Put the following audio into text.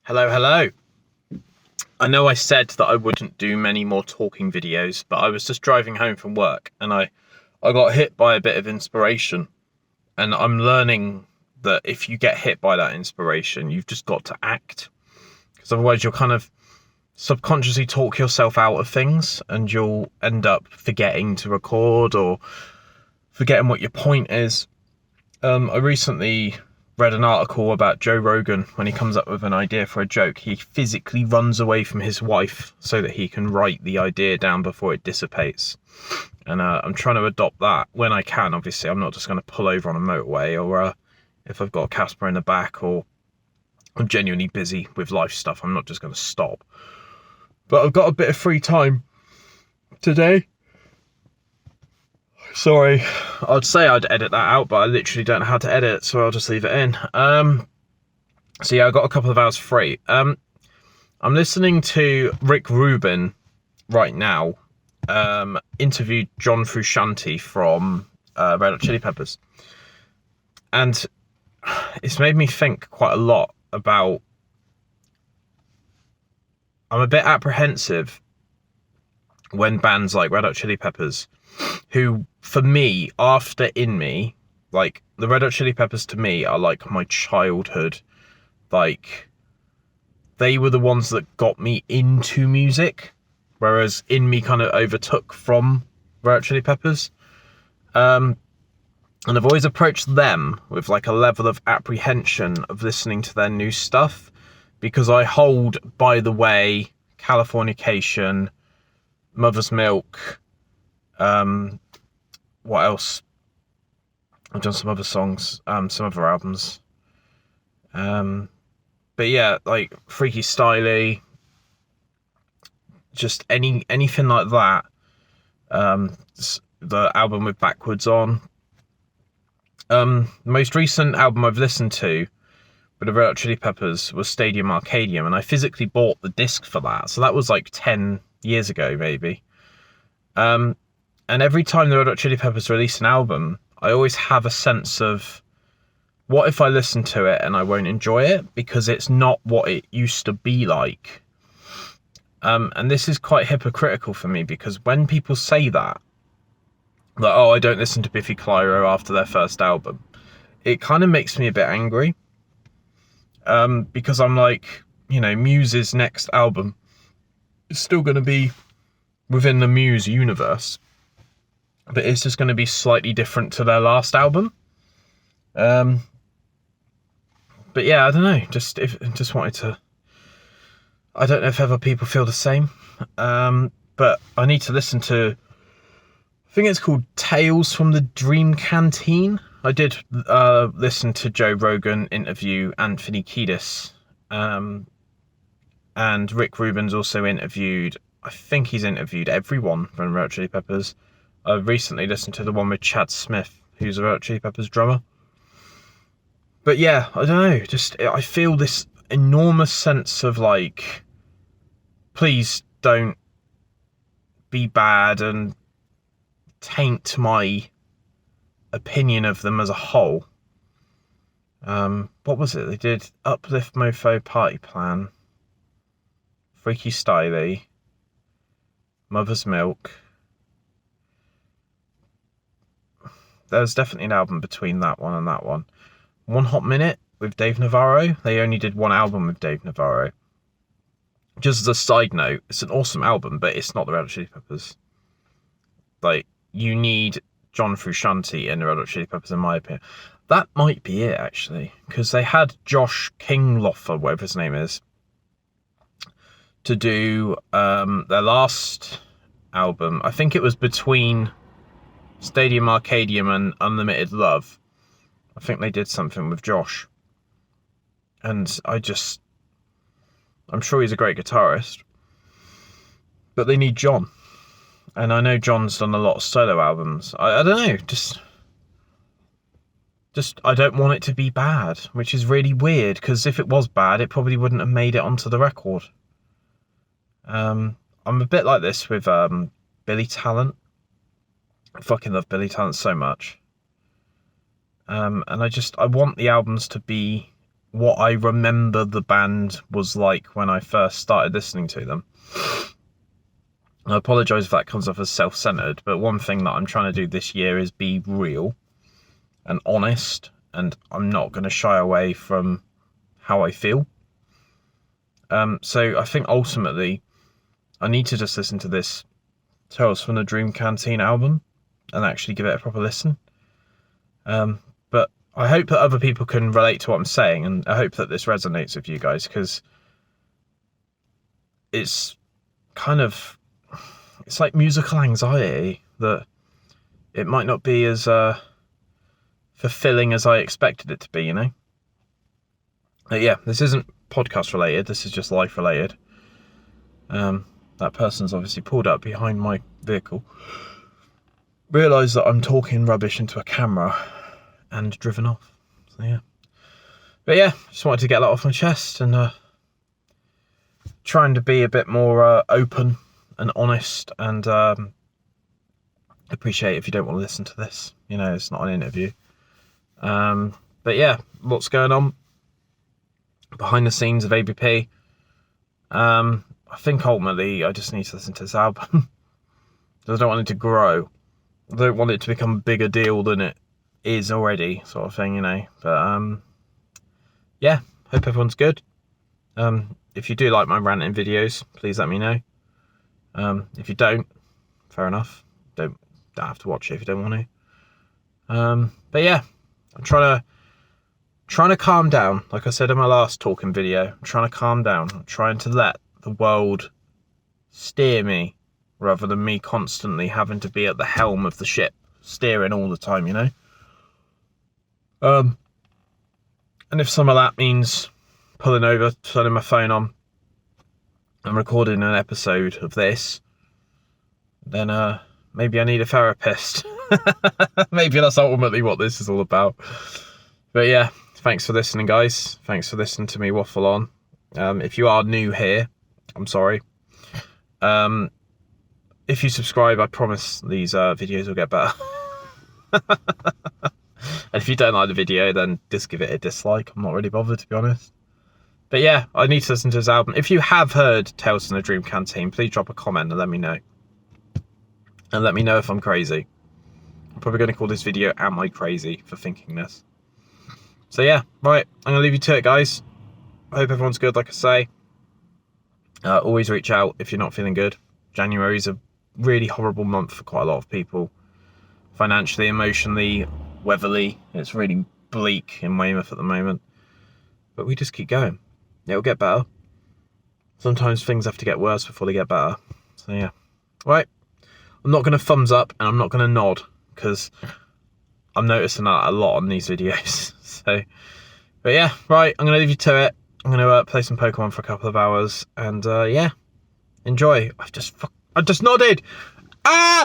Hello, hello. I know I said that I wouldn't do many more talking videos, but I was just driving home from work and I got hit by a bit of inspiration. And I'm learning that if you get hit by that inspiration, you've just got to act. Because otherwise you'll kind of subconsciously talk yourself out of things and you'll end up forgetting to record or forgetting what your point is. I recently read an article about Joe Rogan. When he comes up with an idea for a joke, he physically runs away from his wife so that he can write the idea down before it dissipates. And I'm trying to adopt that when I can. Obviously, I'm not just going to pull over on a motorway, or if I've got a Casper in the back, or I'm genuinely busy with life stuff, I'm not just going to stop. But I've got a bit of free time today. Sorry, I'd say I'd edit that out, but I literally don't know how to edit, so I'll just leave it in. So yeah, I've got a couple of hours free. I'm listening to Rick Rubin right now, interviewed John Frusciante from Red Hot Chili Peppers. And it's made me think quite a lot about... I'm a bit apprehensive when bands like Red Hot Chili Peppers, who, for me, after In Me, like, the Red Hot Chili Peppers to me are like my childhood. Like, they were the ones that got me into music, whereas In Me kind of overtook from Red Hot Chili Peppers. And I've always approached them with like a level of apprehension of listening to their new stuff, because I hold, By the Way, Californication, Mother's Milk, what else? I've done some other songs, some other albums. But yeah, like Freaky Styley, just anything like that. The album with Backwards on. The most recent album I've listened to with the Red Hot Chili Peppers was Stadium Arcadium, and I physically bought the disc for that. So that was like 10 years ago, maybe. And every time the Red Hot Chili Peppers release an album, I always have a sense of, what if I listen to it and I won't enjoy it because it's not what it used to be like? And this is quite hypocritical for me, because when people say that, like, oh, I don't listen to Biffy Clyro after their first album, it kind of makes me a bit angry. Because I'm like, Muse's next album is still going to be within the Muse universe, but it's just going to be slightly different to their last album. But yeah, I don't know. Just wanted to. I don't know if other people feel the same. But I need to listen to. I think it's called Tales from the Dream Canteen. I did listen to Joe Rogan interview Anthony Kiedis, and Rick Rubin's also interviewed. I think he's interviewed everyone from Red Hot Chili Peppers. I've recently listened to the one with Chad Smith, who's a Red Hot Chili Peppers drummer. But yeah, I don't know. Just I feel this enormous sense of like, please don't be bad and taint my opinion of them as a whole. What was it? They did Uplift Mofo, Party Plan, Freaky Styley, Mother's Milk. There's definitely an album between that one and that one. One Hot Minute with Dave Navarro. They only did one album with Dave Navarro. Just as a side note, it's an awesome album, but it's not the Red Hot Chili Peppers. Like, you need John Frusciante in the Red Hot Chili Peppers, in my opinion. That might be it, actually, because they had Josh Kinglofer, whatever his name is, to do their last album. I think it was between Stadium Arcadium and Unlimited Love. I think they did something with Josh. And I'm sure he's a great guitarist, but they need John. And I know John's done a lot of solo albums. I don't know, just I don't want it to be bad, which is really weird, because if it was bad, it probably wouldn't have made it onto the record. I'm a bit like this with Billy Talent. I fucking love Billy Talent so much. And I want the albums to be what I remember the band was like when I first started listening to them. I apologise if that comes off as self-centered, but one thing that I'm trying to do this year is be real and honest, and I'm not going to shy away from how I feel. So I think ultimately I need to just listen to this Tales from the Dream Canteen album and actually give it a proper listen. But I hope that other people can relate to what I'm saying, and I hope that this resonates with you guys, because it's like musical anxiety, that it might not be as fulfilling as I expected it to be, you know? But yeah, this isn't podcast related, this is just life related. That person's obviously pulled up behind my vehicle, realised that I'm talking rubbish into a camera, and driven off. So yeah. But yeah, just wanted to get that off my chest, and trying to be a bit more open and honest, and appreciate if you don't want to listen to this. You know, it's not an interview. But yeah, what's going on behind the scenes of ABP? I think ultimately I just need to listen to this album. I don't want it to grow. I don't want it to become a bigger deal than it is already, sort of thing, you know. But yeah, hope everyone's good. If you do like my ranting videos, please let me know. If you don't, fair enough. Don't have to watch it if you don't want to. But yeah, I'm trying to calm down. Like I said in my last talking video, I'm trying to calm down. I'm trying to let the world steer me, rather than me constantly having to be at the helm of the ship, steering all the time, you know. And if some of that means pulling over, turning my phone on, and recording an episode of this, then maybe I need a therapist. Maybe that's ultimately what this is all about. But yeah, thanks for listening, guys. Thanks for listening to me waffle on. If you are new here, I'm sorry. If you subscribe, I promise these videos will get better. And if you don't like the video, then just give it a dislike. I'm not really bothered, to be honest. But yeah, I need to listen to this album. If you have heard Tales from the Dream Canteen, please drop a comment and let me know. And let me know if I'm crazy. I'm probably going to call this video Am I Crazy for thinking this. So yeah, right, I'm going to leave you to it, guys. I hope everyone's good, like I say. Always reach out if you're not feeling good. January's a really horrible month for quite a lot of people. Financially, emotionally, weatherly. It's really bleak in Weymouth at the moment. But we just keep going. It'll get better. Sometimes things have to get worse before they get better. So yeah. Right. I'm not going to thumbs up and I'm not going to nod, because I'm noticing that a lot on these videos. So, but yeah, right. I'm going to leave you to it. I'm going to play some Pokemon for a couple of hours, and yeah, enjoy. I just nodded. Ah!